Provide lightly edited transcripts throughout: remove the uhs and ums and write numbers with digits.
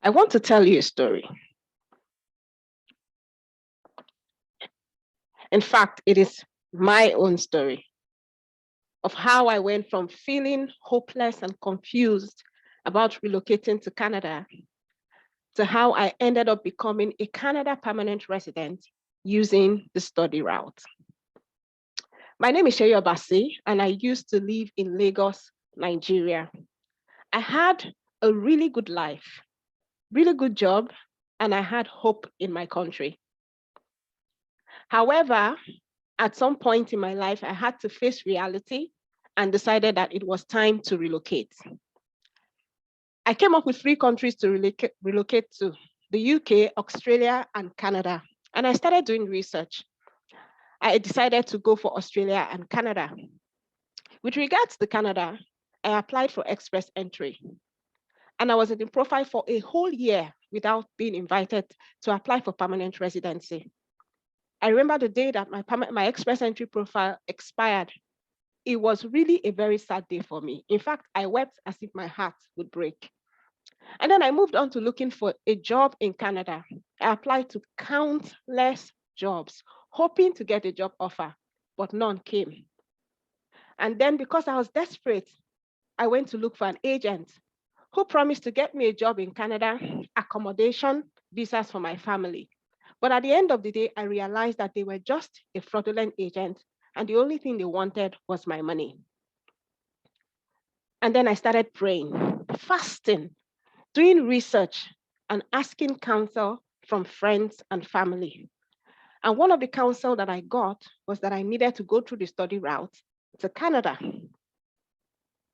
I want to tell you a story. In fact, it is my own story of how I went from feeling hopeless and confused about relocating to Canada to how I ended up becoming a Canada permanent resident using the study route. My name is Seyi Obasi, and I used to live in Lagos, Nigeria. I had a really good life, really good job, and I had hope in my country. However, at some point in my life, I had to face reality and decided that it was time to relocate. I came up with 3 countries to relocate to: the UK, Australia, and Canada. And I started doing research. I decided to go for Australia and Canada. With regards to Canada, I applied for express entry. And I was in the profile for a whole year without being invited to apply for permanent residency. I remember the day that my express entry profile expired. It was really a very sad day for me. In fact, I wept as if my heart would break. And then I moved on to looking for a job in Canada. I applied to countless jobs, hoping to get a job offer, but none came. And then because I was desperate, I went to look for an agent who promised to get me a job in Canada, accommodation, visas for my family. But at the end of the day, I realized that they were just a fraudulent agent, and the only thing they wanted was my money. And then I started praying, fasting, doing research, and asking counsel from friends and family. And one of the counsel that I got was that I needed to go through the study route to Canada.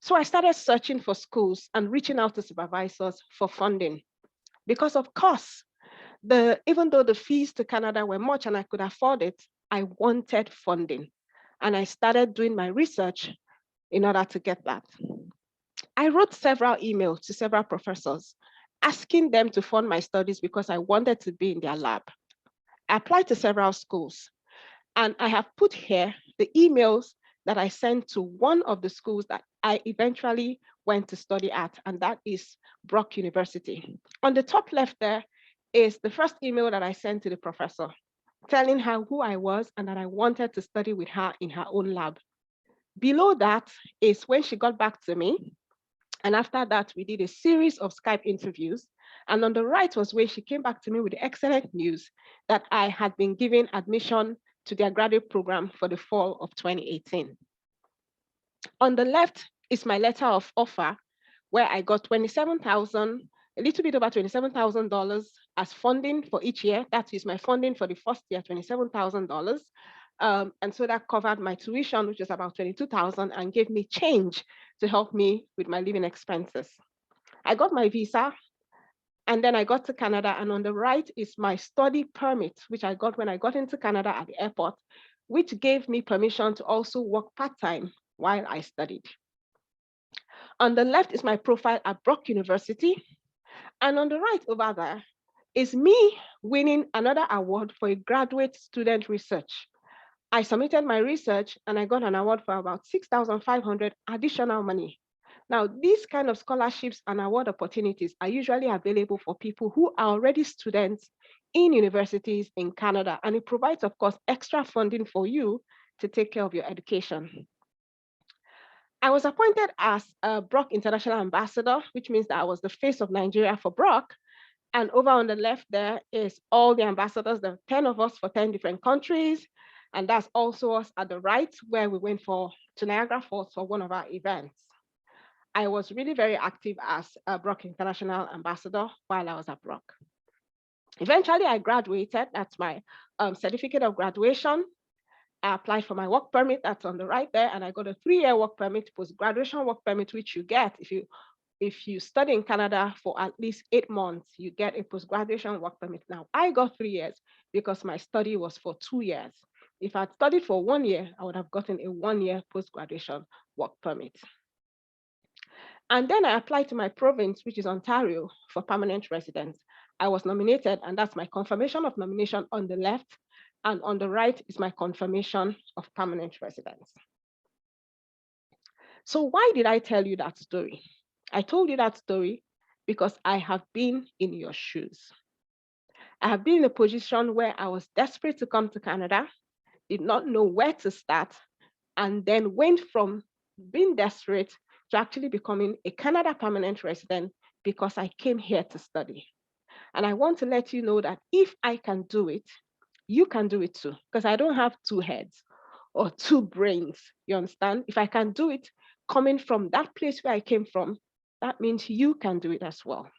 So I started searching for schools and reaching out to supervisors for funding. Because of course, even though the fees to Canada were much and I could afford it, I wanted funding. And I started doing my research in order to get that. I wrote several emails to several professors asking them to fund my studies because I wanted to be in their lab. I applied to several schools, and I have put here the emails that I sent to one of the schools that I eventually went to study at, and that is Brock University. On the top left there is the first email that I sent to the professor, telling her who I was and that I wanted to study with her in her own lab. Below that is when she got back to me. And after that, we did a series of Skype interviews. And on the right was where she came back to me with the excellent news that I had been given admission to their graduate program for the fall of 2018. On the left is my letter of offer, where I got $27,000, a little bit over $27,000 as funding for each year. That is my funding for the first year, $27,000. And so that covered my tuition, which is about $22,000, and gave me change to help me with my living expenses. I got my visa, and then I got to Canada, and on the right is my study permit, which I got when I got into Canada at the airport, which gave me permission to also work part-time while I studied. On the left is my profile at Brock University, and on the right over there is me winning another award for a graduate student research. I submitted my research and I got an award for about $6,500 additional money. Now, these kind of scholarships and award opportunities are usually available for people who are already students in universities in Canada, and it provides, of course, extra funding for you to take care of your education. I was appointed as a Brock International Ambassador, which means that I was the face of Nigeria for Brock. And over on the left there is all the ambassadors, there are 10 of us for 10 different countries. And that's also us at the right, where we went to Niagara Falls for one of our events. I was really very active as a Brock International Ambassador while I was at Brock. Eventually, I graduated. That's my certificate of graduation. I applied for my work permit, that's on the right there, and I got a 3-year work permit, post-graduation work permit, which you get if you study in Canada for at least 8 months, you get a post-graduation work permit. Now, I got 3 years because my study was for 2 years. If I'd studied for 1 year, I would have gotten a 1-year post-graduation work permit. And then I applied to my province, which is Ontario, for permanent residence. I was nominated, and that's my confirmation of nomination on the left, and on the right is my confirmation of permanent residence. So why did I tell you that story? I told you that story because I have been in your shoes. I have been in a position where I was desperate to come to Canada, did not know where to start, and then went from being desperate to actually becoming a Canada permanent resident because I came here to study. And I want to let you know that if I can do it, you can do it too, because I don't have two heads or two brains. You understand? If I can do it coming from that place where I came from, that means you can do it as well.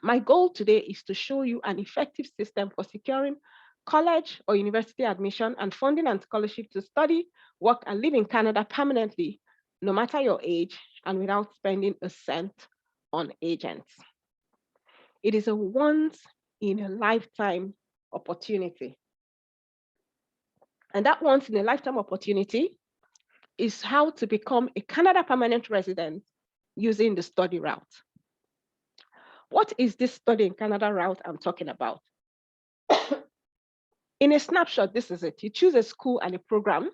My goal today is to show you an effective system for securing college or university admission and funding and scholarship to study, work, and live in Canada permanently, no matter your age, and without spending a cent on agents. It is a once in a lifetime opportunity. And that once in a lifetime opportunity is how to become a Canada permanent resident using the study route. What is this study in Canada route I'm talking about? In a snapshot, this is it. You choose a school and a program.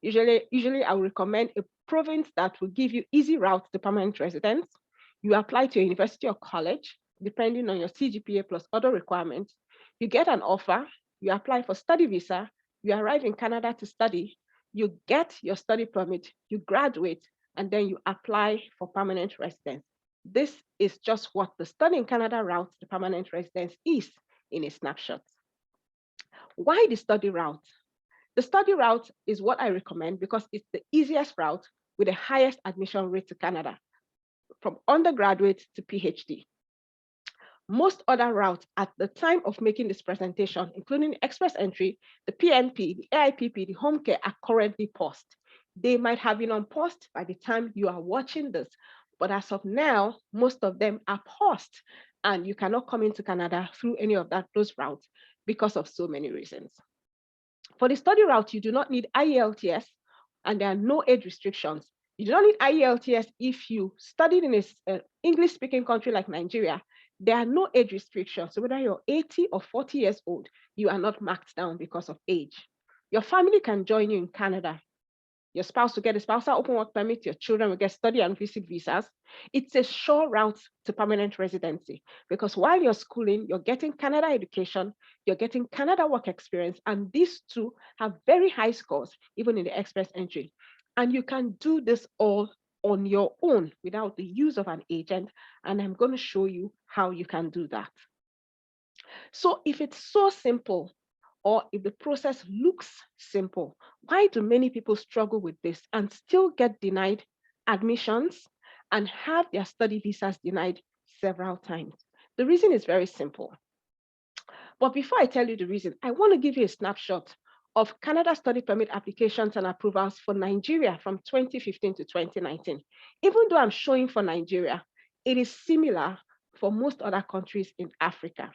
Usually I will recommend a province that will give you easy route to permanent residence. You apply to a university or college, depending on your CGPA plus other requirements. You get an offer, you apply for study visa, you arrive in Canada to study, you get your study permit, you graduate, and then you apply for permanent residence. This is just what the study in Canada route to permanent residence is in a snapshot. Why the study route? The study route is what I recommend because it's the easiest route with the highest admission rate to Canada, from undergraduate to PhD. Most other routes at the time of making this presentation, including the express entry, the PNP, the AIPP, the home care, are currently paused. They might have been unpaused by the time you are watching this, but as of now, most of them are paused, and you cannot come into Canada through any of those routes because of so many reasons. For the study route, you do not need IELTS, and there are no age restrictions. You do not need IELTS if you studied in an English-speaking country like Nigeria. There are no age restrictions. So whether you're 80 or 40 years old, you are not marked down because of age. Your family can join you in Canada. Your spouse will get a spousal open work permit. Your children will get study and visit visas. It's a sure route to permanent residency because while you're schooling, you're getting Canada education, you're getting Canada work experience, and these two have very high scores, even in the express entry. And you can do this all on your own without the use of an agent. And I'm going to show you how you can do that. So if it's so simple, or if the process looks simple, why do many people struggle with this and still get denied admissions and have their study visas denied several times? The reason is very simple. But before I tell you the reason, I want to give you a snapshot of Canada study permit applications and approvals for Nigeria from 2015 to 2019. Even though I'm showing for Nigeria, it is similar for most other countries in Africa.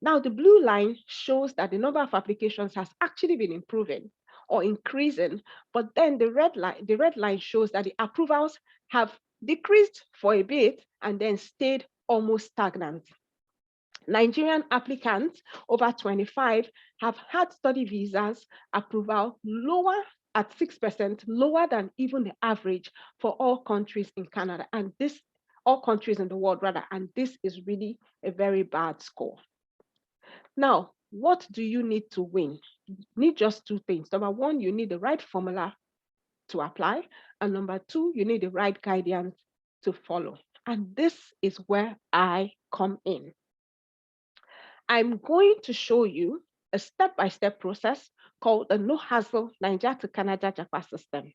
Now, the blue line shows that the number of applications has actually been improving or increasing, but then the red line shows that the approvals have decreased for a bit and then stayed almost stagnant. Nigerian applicants over 25 have had study visas approval lower at 6%, lower than even the average for all countries in Canada, and this, all countries in the world rather, and this is really a very bad score. Now, what do you need to win? You need just two things. Number one, you need the right formula to apply. And number two, you need the right guidance to follow. And this is where I come in. I'm going to show you a step-by-step process called the no hassle Naija to Canada Japa system.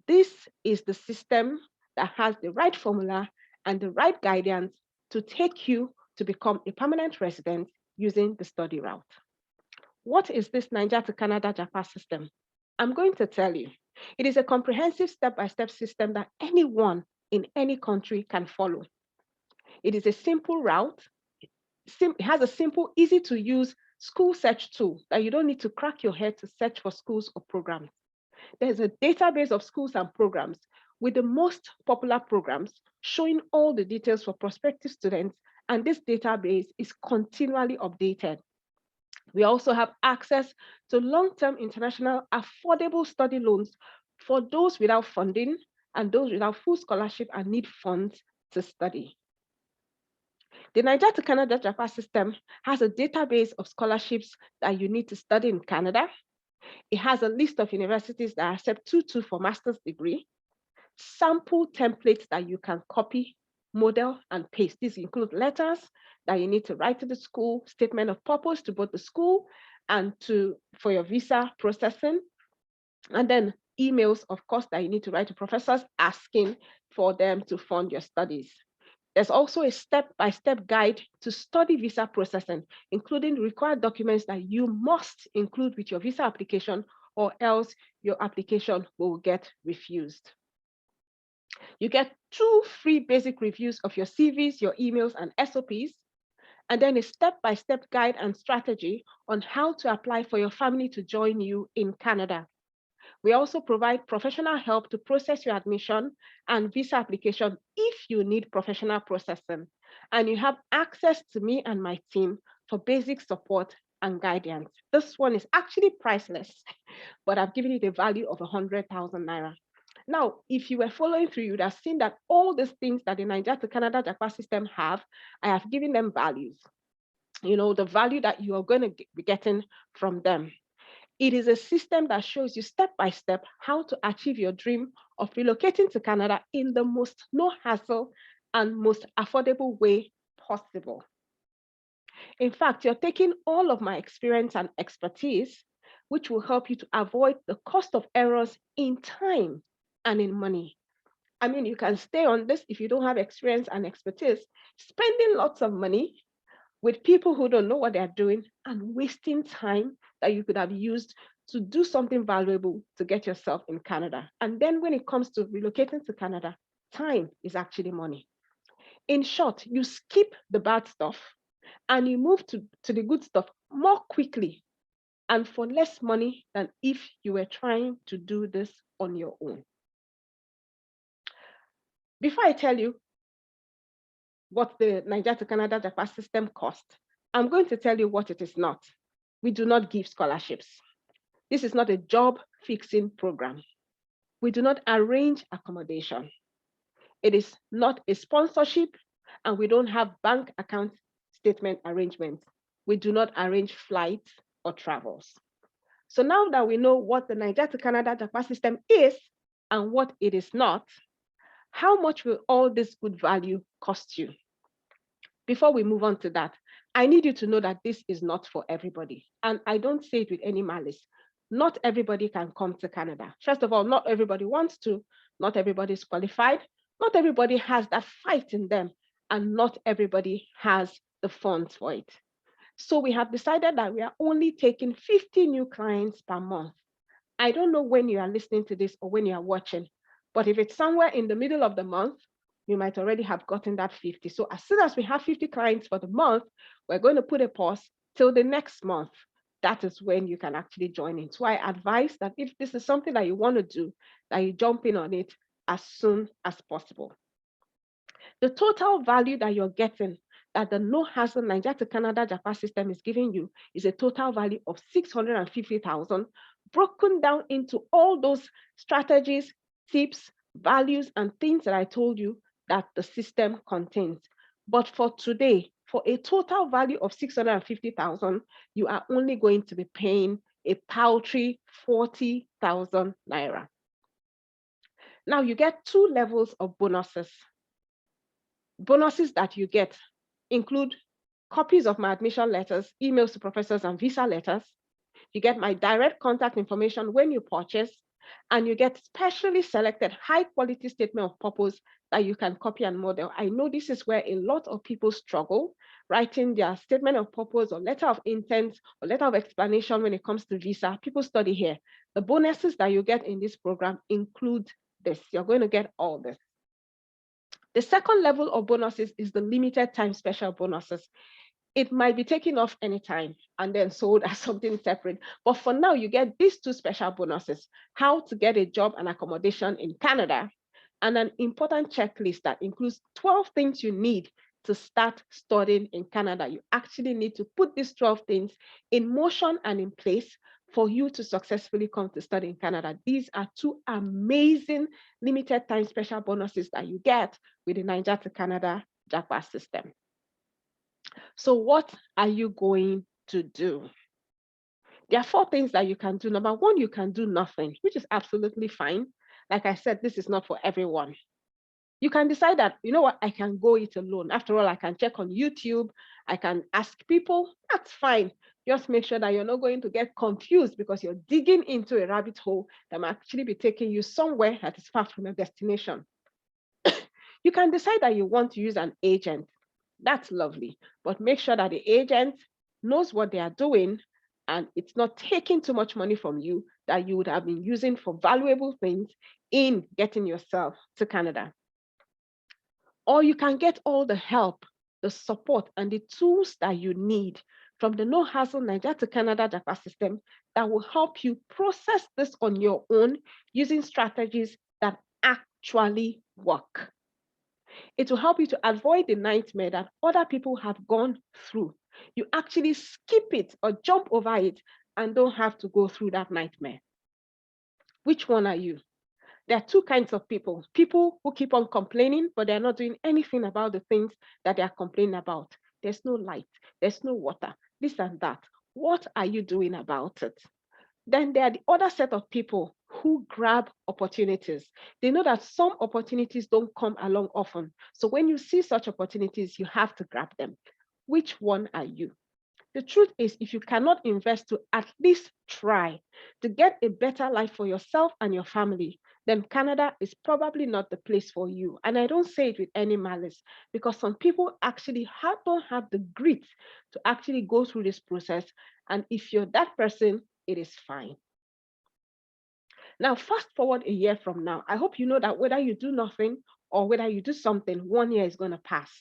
This is the system that has the right formula and the right guidance to take you to become a permanent resident using the study route. What is this Naija to Canada Japa system? I'm going to tell you. It is a comprehensive step-by-step system that anyone in any country can follow. It is a simple route. It has a simple, easy to use school search tool that you don't need to crack your head to search for schools or programs. There's a database of schools and programs with the most popular programs showing all the details for prospective students, and this database is continually updated. We also have access to long-term international affordable study loans for those without funding and those without full scholarship and need funds to study. The Naija to Canada Japa system has a database of scholarships that you need to study in Canada. It has a list of universities that accept 2-2 for master's degree, sample templates that you can copy, model, and paste. These include letters that you need to write to the school, statement of purpose to both the school and for your visa processing, and then emails, of course, that you need to write to professors asking for them to fund your studies. There's also a step-by-step guide to study visa processing, including required documents that you must include with your visa application, or else your application will get refused. You get 2 free basic reviews of your CVs, your emails, and SOPs, and then a step-by-step guide and strategy on how to apply for your family to join you in Canada. We also provide professional help to process your admission and visa application if you need professional processing. And you have access to me and my team for basic support and guidance. This one is actually priceless, but I've given it a value of 100,000 Naira. Now, if you were following through, you would have seen that all these things that the Naija to Canada Japa system have, I have given them values. The value that you are going to be getting from them. It is a system that shows you step by step how to achieve your dream of relocating to Canada in the most no hassle and most affordable way possible. In fact, you're taking all of my experience and expertise, which will help you to avoid the cost of errors in time and in money. I mean, you can stay on this if you don't have experience and expertise, spending lots of money with people who don't know what they're doing and wasting time that you could have used to do something valuable to get yourself in Canada. And then when it comes to relocating to Canada, time is actually money. In short, you skip the bad stuff and you move to the good stuff more quickly and for less money than if you were trying to do this on your own. Before I tell you what the Naija to Canada Japa system costs, I'm going to tell you what it is not. We do not give scholarships. This is not a job fixing program. We do not arrange accommodation. It is not a sponsorship, and we don't have bank account statement arrangements. We do not arrange flights or travels. So now that we know what the Naija to Canada Japa system is and what it is not, how much will all this good value cost you? Before we move on to that, I need you to know that this is not for everybody. And I don't say it with any malice. Not everybody can come to Canada. First of all, not everybody wants to, not everybody is qualified, not everybody has that fight in them, and not everybody has the funds for it. So we have decided that we are only taking 50 new clients per month. I don't know when you are listening to this or when you are watching, but if it's somewhere in the middle of the month, you might already have gotten that 50. So as soon as we have 50 clients for the month, we're going to put a pause till the next month. That is when you can actually join in. So I advise that if this is something that you want to do, that you jump in on it as soon as possible. The total value that you're getting, that the no hassle Naija to Canada Japa system is giving you, is a total value of 650,000, broken down into all those strategies, tips, values, and things that I told you that the system contains. But for today, for a total value of 650,000, you are only going to be paying a paltry 40,000 Naira. Now you get 2 levels of bonuses. Bonuses that you get include copies of my admission letters, emails to professors, and visa letters. You get my direct contact information when you purchase, and you get specially selected high quality statement of purpose that you can copy and model. I know this is where a lot of people struggle writing their statement of purpose or letter of intent or letter of explanation when it comes to visa. People study here. The bonuses that you get in this program include this. You're going to get all this. The second level of bonuses is the limited time special bonuses. It might be taken off anytime and then sold as something separate. But for now, you get these 2 special bonuses: how to get a job and accommodation in Canada, and an important checklist that includes 12 things you need to start studying in Canada. You actually need to put these 12 things in motion and in place for you to successfully come to study in Canada. These are 2 amazing limited time special bonuses that you get with the Naija to Canada Japa system. So what are you going to do? There are four things that you can do. Number one, you can do nothing, which is absolutely fine. Like I said, this is not for everyone. You can decide that, you know what, I can go it alone. After all, I can check on YouTube, I can ask people. That's fine. Just make sure that you're not going to get confused because you're digging into a rabbit hole that might actually be taking you somewhere that is far from your destination. You can decide that you want to use an agent. That's lovely. But make sure that the agent knows what they are doing and it's not taking too much money from you that you would have been using for valuable things in getting yourself to Canada. Or you can get all the help, the support, and the tools that you need from the no hassle Naija to Canada Japa system that will help you process this on your own using strategies that actually work. It will help you to avoid the nightmare that other people have gone through. You actually skip it or jump over it and don't have to go through that nightmare. Which one are you? There are two kinds of people: people who keep on complaining, but they're not doing anything about the things that they are complaining about. There's no light, there's no water, this and that. What are you doing about it? Then there are the other set of people who grab opportunities. They know that some opportunities don't come along often. So when you see such opportunities, you have to grab them. Which one are you? The truth is, if you cannot invest to at least try to get a better life for yourself and your family, then Canada is probably not the place for you. And I don't say it with any malice because some people actually don't have the grit to actually go through this process. And if you're that person, it is fine. Now, fast forward a year from now, I hope you know that whether you do nothing or whether you do something, 1 year is going to pass.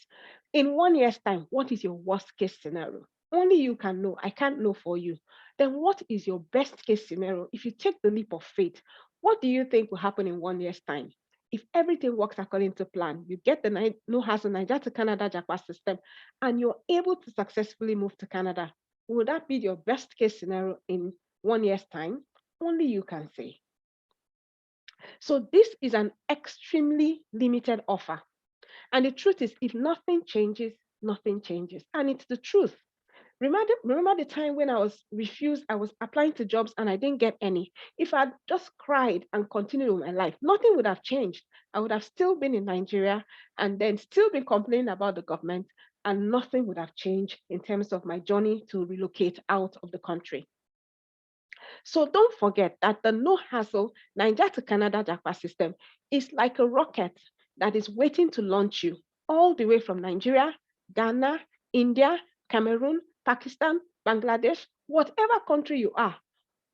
In 1 year's time, what is your worst case scenario? Only you can know. I can't know for you. Then what is your best case scenario? If you take the leap of faith, what do you think will happen in 1 year's time? If everything works according to plan, you get the no hassle Naija to Canada Japa system, and you're able to successfully move to Canada, will that be your best case scenario in 1 year's time? Only you can say. So this is an extremely limited offer. And the truth is, if nothing changes, nothing changes. And it's the truth. Remember the time when I was refused, I was applying to jobs and I didn't get any. If I'd just cried and continued with my life, nothing would have changed. I would have still been in Nigeria and then still been complaining about the government, and nothing would have changed in terms of my journey to relocate out of the country. So don't forget that the no hassle Naija to Canada Japa system is like a rocket that is waiting to launch you all the way from Nigeria, Ghana, India, Cameroon, Pakistan, Bangladesh, whatever country you are,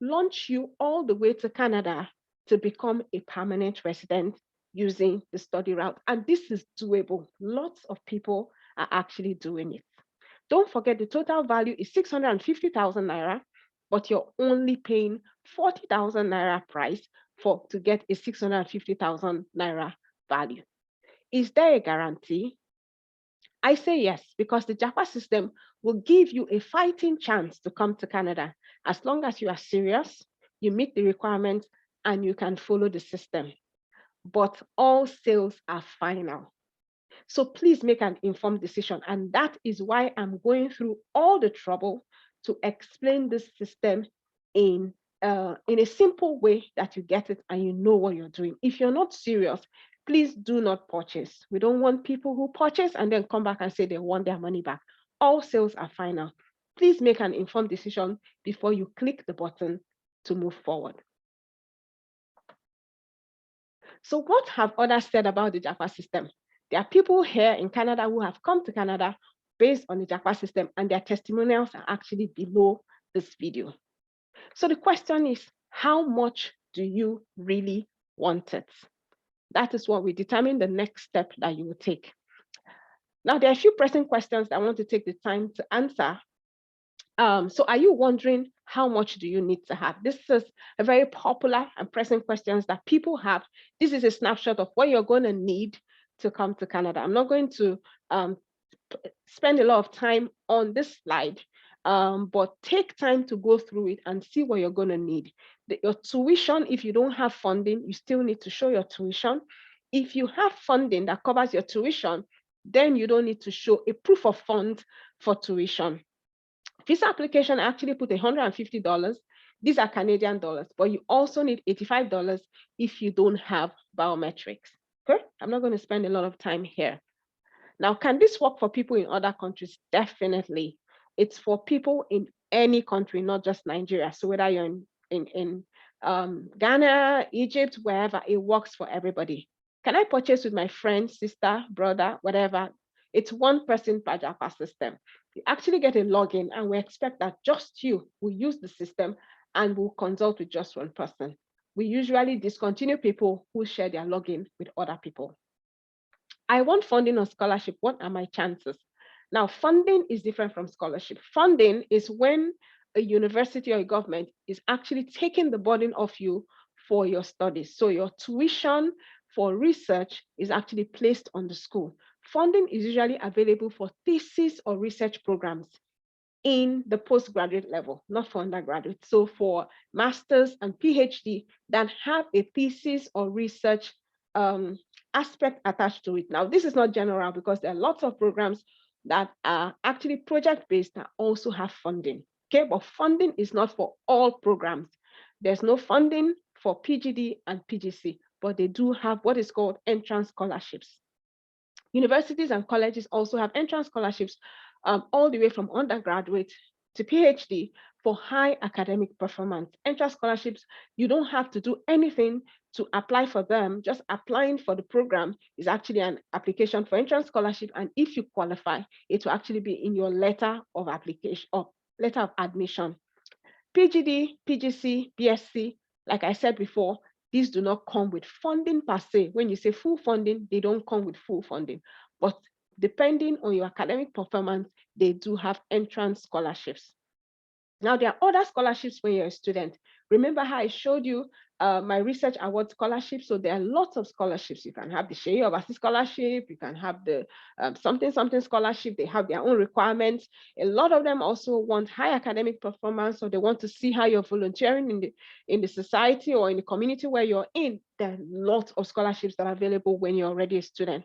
launch you all the way to Canada to become a permanent resident using the study route. And this is doable. Lots of people are actually doing it. Don't forget the total value is 650,000 Naira, but you're only paying 40,000 Naira price to get a 650,000 Naira value. Is there a guarantee? I say yes, because the Japa system will give you a fighting chance to come to Canada as long as you are serious, you meet the requirements, and you can follow the system. But all sales are final. So please make an informed decision. And that is why I'm going through all the trouble to explain this system in a simple way that you get it and you know what you're doing. If you're not serious, please do not purchase. We don't want people who purchase and then come back and say they want their money back. All sales are final. Please make an informed decision before you click the button to move forward. So what have others said about the Japa system? There are people here in Canada who have come to Canada based on the Japa system, and their testimonials are actually below this video. So the question is, how much do you really want it? That is what we determine the next step that you will take. Now, there are a few pressing questions that I want to take the time to answer. So are you wondering how much do you need to have? This is a very popular and pressing questions that people have. This is a snapshot of what you're going to need to come to Canada. I'm not going to spend a lot of time on this slide, but take time to go through it and see what you're going to need. Your tuition, if you don't have funding, you still need to show your tuition. If you have funding that covers your tuition, then you don't need to show a proof of funds for tuition. Visa application actually put $150. These are Canadian dollars, but you also need $85 if you don't have biometrics. Okay, I'm not going to spend a lot of time here. Now, can this work for people in other countries? Definitely. It's for people in any country, not just Nigeria. So whether you're in Ghana, Egypt, wherever, it works for everybody. Can I purchase with my friend, sister, brother, whatever? It's one person per Japa system. You actually get a login, and we expect that just you will use the system and will consult with just one person. We usually discontinue people who share their login with other people. I want funding or scholarship. What are my chances? Now, funding is different from scholarship. Funding is when a university or a government is actually taking the burden off you for your studies. So your tuition for research is actually placed on the school. Funding is usually available for thesis or research programs in the postgraduate level, not for undergraduate. So for masters and PhD that have a thesis or research aspect attached to it. Now, this is not general because there are lots of programs that are actually project-based that also have funding. Okay, but funding is not for all programs. There's no funding for PGD and PGC, but they do have what is called entrance scholarships. Universities and colleges also have entrance scholarships all the way from undergraduate to PhD for high academic performance. Entrance scholarships, you don't have to do anything to apply for them. Just applying for the program is actually an application for entrance scholarship. And if you qualify, it will actually be in your letter of application or letter of admission. PGD, PGC, BSc, like I said before, these do not come with funding per se. When you say full funding, they don't come with full funding. But depending on your academic performance, they do have entrance scholarships. Now, there are other scholarships when you're a student. Remember how I showed you my research award scholarship? So there are lots of scholarships. You can have the Seyi Obasi scholarship. You can have the something scholarship. They have their own requirements. A lot of them also want high academic performance, so they want to see how you're volunteering in the society or in the community where you're in. There are lots of scholarships that are available when you're already a student.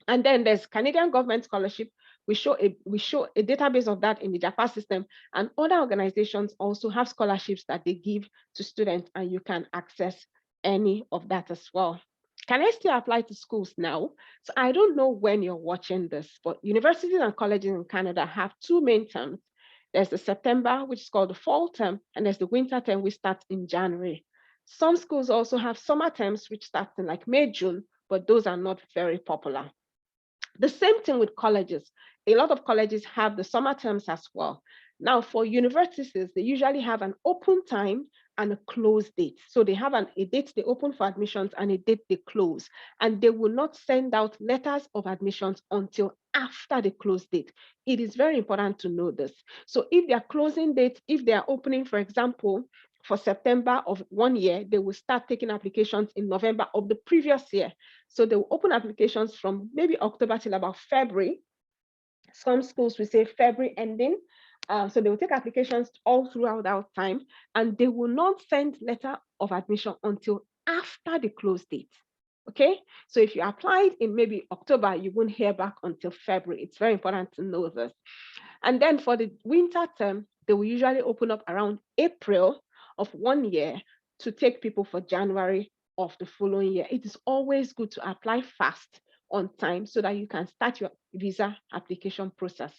And then there's Canadian government scholarship. We show a database of that in the Japa system, and other organizations also have scholarships that they give to students, and you can access any of that as well. Can I still apply to schools now? So I don't know when you're watching this, but universities and colleges in Canada have two main terms. There's the September, which is called the fall term, and there's the winter term, which starts in January. Some schools also have summer terms, which start in like May, June, but those are not very popular. The same thing with colleges. A lot of colleges have the summer terms as well. Now, for universities, they usually have an open time and a close date. So they have a date they open for admissions and a date they close. And they will not send out letters of admissions until after the close date. It is very important to know this. So if their closing date, if they are opening, for example, for September of one year, they will start taking applications in November of the previous year. So they will open applications from maybe October till about February. Some schools will say February ending. So they will take applications all throughout that time, and they will not send letter of admission until after the close date. Okay, so if you applied in maybe October, you won't hear back until February. It's very important to know this. And then for the winter term, they will usually open up around April of one year to take people for January of the following year. It is always good to apply fast on time so that you can start your visa application process.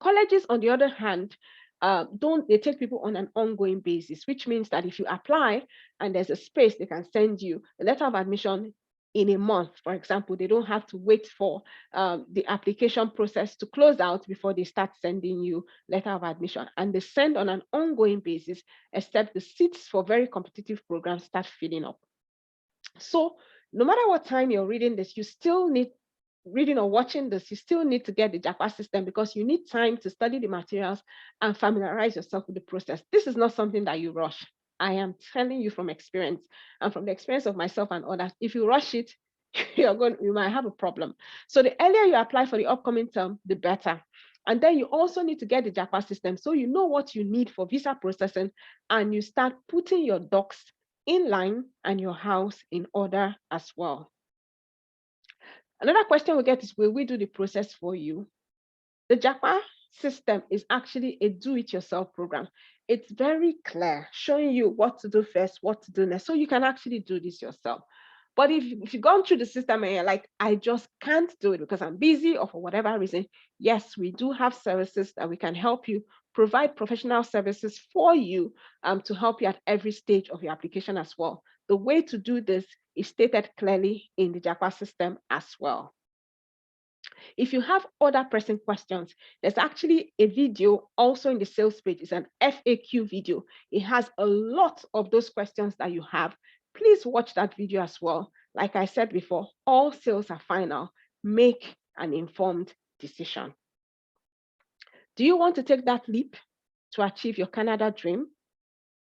Colleges, on the other hand, they take people on an ongoing basis, which means that if you apply and there's a space, they can send you a letter of admission in a month, for example. They don't have to wait for the application process to close out before they start sending you letter of admission. And they send on an ongoing basis, except the seats for very competitive programs start filling up. So no matter what time you're reading this, you still need reading or watching this, you still need to get the Japa system because you need time to study the materials and familiarize yourself with the process. This is not something that you rush. I am telling you from experience and from the experience of myself and others. If you rush it, you might have a problem. So the earlier you apply for the upcoming term, the better. And then you also need to get the Japa system so you know what you need for visa processing and you start putting your docs in line and your house in order as well. Another question we get is, will we do the process for you? The Japa system is actually a do-it-yourself program. It's very clear, showing you what to do first, what to do next, so you can actually do this yourself. But if you've gone through the system and you're like, I just can't do it because I'm busy or for whatever reason, yes, we do have services that we can help you, provide professional services for you to help you at every stage of your application as well. The way to do this is stated clearly in the Japa system as well. If you have other pressing questions, there's actually a video also in the sales page. It's an FAQ video. It has a lot of those questions that you have. Please watch that video as well. Like I said before, all sales are final. Make an informed decision. Do you want to take that leap to achieve your Canada dream?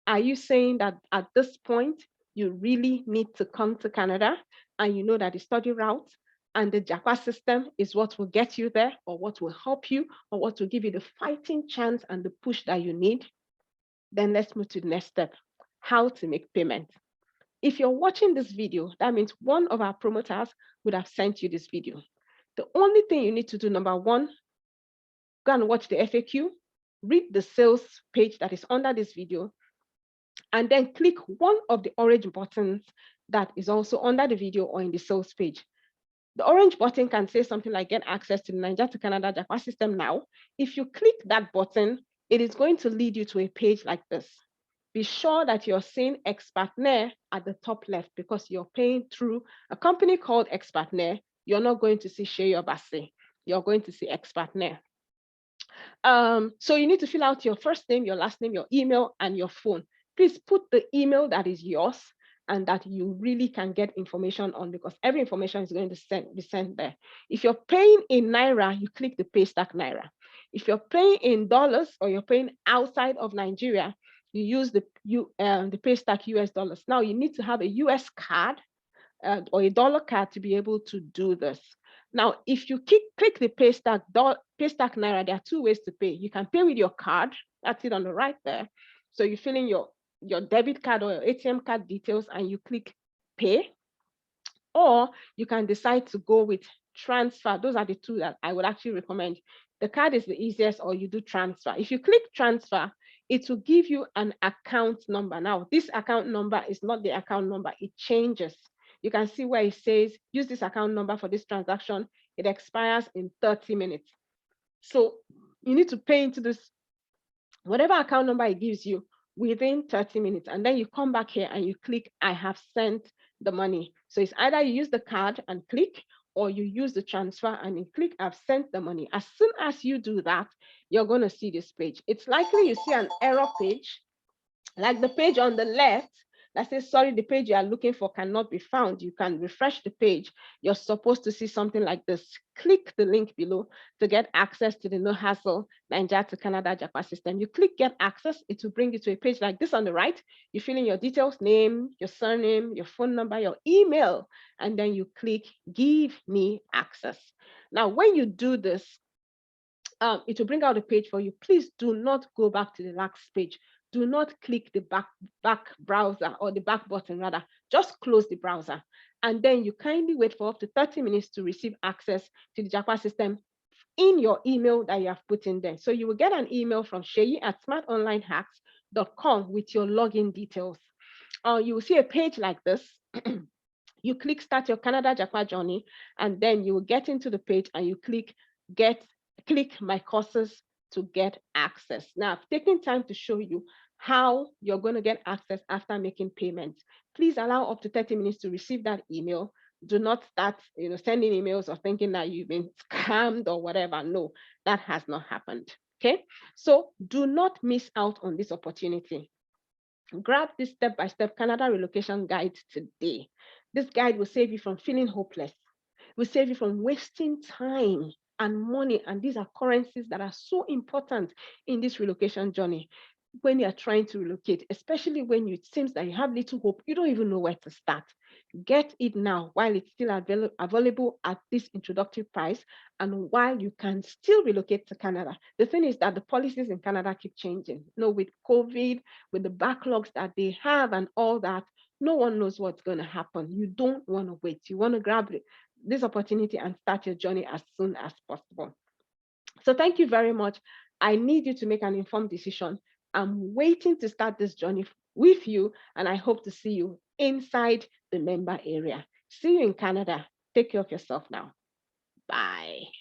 Are you saying that at this point, you really need to come to Canada and you know that the study route and the Japa system is what will get you there, or what will help you, or what will give you the fighting chance and the push that you need? Then let's move to the next step, how to make payment. If you're watching this video, that means one of our promoters would have sent you this video. The only thing you need to do, number one, go and watch the FAQ, read the sales page that is under this video, and then click one of the orange buttons that is also under the video or in the sales page. The orange button can say something like get access to the Naija to Canada Japa system now. If you click that button, it is going to lead you to a page like this. Be sure that you're seeing Expertnaire at the top left because you're paying through a company called Expertnaire. You're not going to see Seyi Obasi. You're going to see Expertnaire. So you need to fill out your first name, your last name, your email, and your phone. Please put the email that is yours and that you really can get information on, because every information is going to be sent there. If you're paying in Naira, you click the pay stack Naira. If you're paying in dollars or you're paying outside of Nigeria, you use the pay stack US dollars. Now you need to have a US card or a dollar card to be able to do this. Now, if you click the pay stack Naira, there are two ways to pay. You can pay with your card. That's it on the right there. So you fill in your debit card or your ATM card details and you click pay. Or you can decide to go with transfer. Those are the two that I would actually recommend. The card is the easiest, or you do transfer. If you click transfer, it will give you an account number. Now, this account number is not the account number, it changes. You can see where it says, use this account number for this transaction. It expires in 30 minutes. So you need to pay into this, whatever account number it gives you, within 30 minutes. And then you come back here and you click, I have sent the money. So it's either you use the card and click, or you use the transfer and you click, I've sent the money. As soon as you do that, you're going to see this page. It's likely you see an error page, like the page on the left that says, sorry, the page you are looking for cannot be found. You can refresh the page. You're supposed to see something like this. Click the link below to get access to the no hassle Naija to Canada Japa system. You click get access, it will bring you to a page like this on the right. You fill in your details, name, your surname, your phone number, your email, and then you click give me access. Now, when you do this, it will bring out a page for you. Please do not go back to the last page. Do not click the back browser, or the back button rather. Just close the browser. And then you kindly wait for up to 30 minutes to receive access to the Japa system in your email that you have put in there. So you will get an email from Seyi@smartonlinehacks.com with your login details. You will see a page like this. You click start your Canada Japa journey, and then you will get into the page and you click my courses to get access. Now, I've taken time to show you how you're going to get access after making payments. Please allow up to 30 minutes to receive that email. Do not start sending emails or thinking that you've been scammed or whatever. No, that has not happened. Okay, so do not miss out on this opportunity. Grab this step-by-step Canada relocation guide today. This guide will save you from feeling hopeless, will save you from wasting time and money. And these are currencies that are so important in this relocation journey when you're trying to relocate, especially when it seems that you have little hope, you don't even know where to start. Get it now while it's still available at this introductory price, and while you can still relocate to Canada. The thing is that the policies in Canada keep changing. With COVID, with the backlogs that they have and all that, no one knows what's going to happen. You don't want to wait. You want to grab this opportunity and start your journey as soon as possible. So thank you very much. I need you to make an informed decision. I'm waiting to start this journey with you, and I hope to see you inside the member area. See you in Canada. Take care of yourself now. Bye.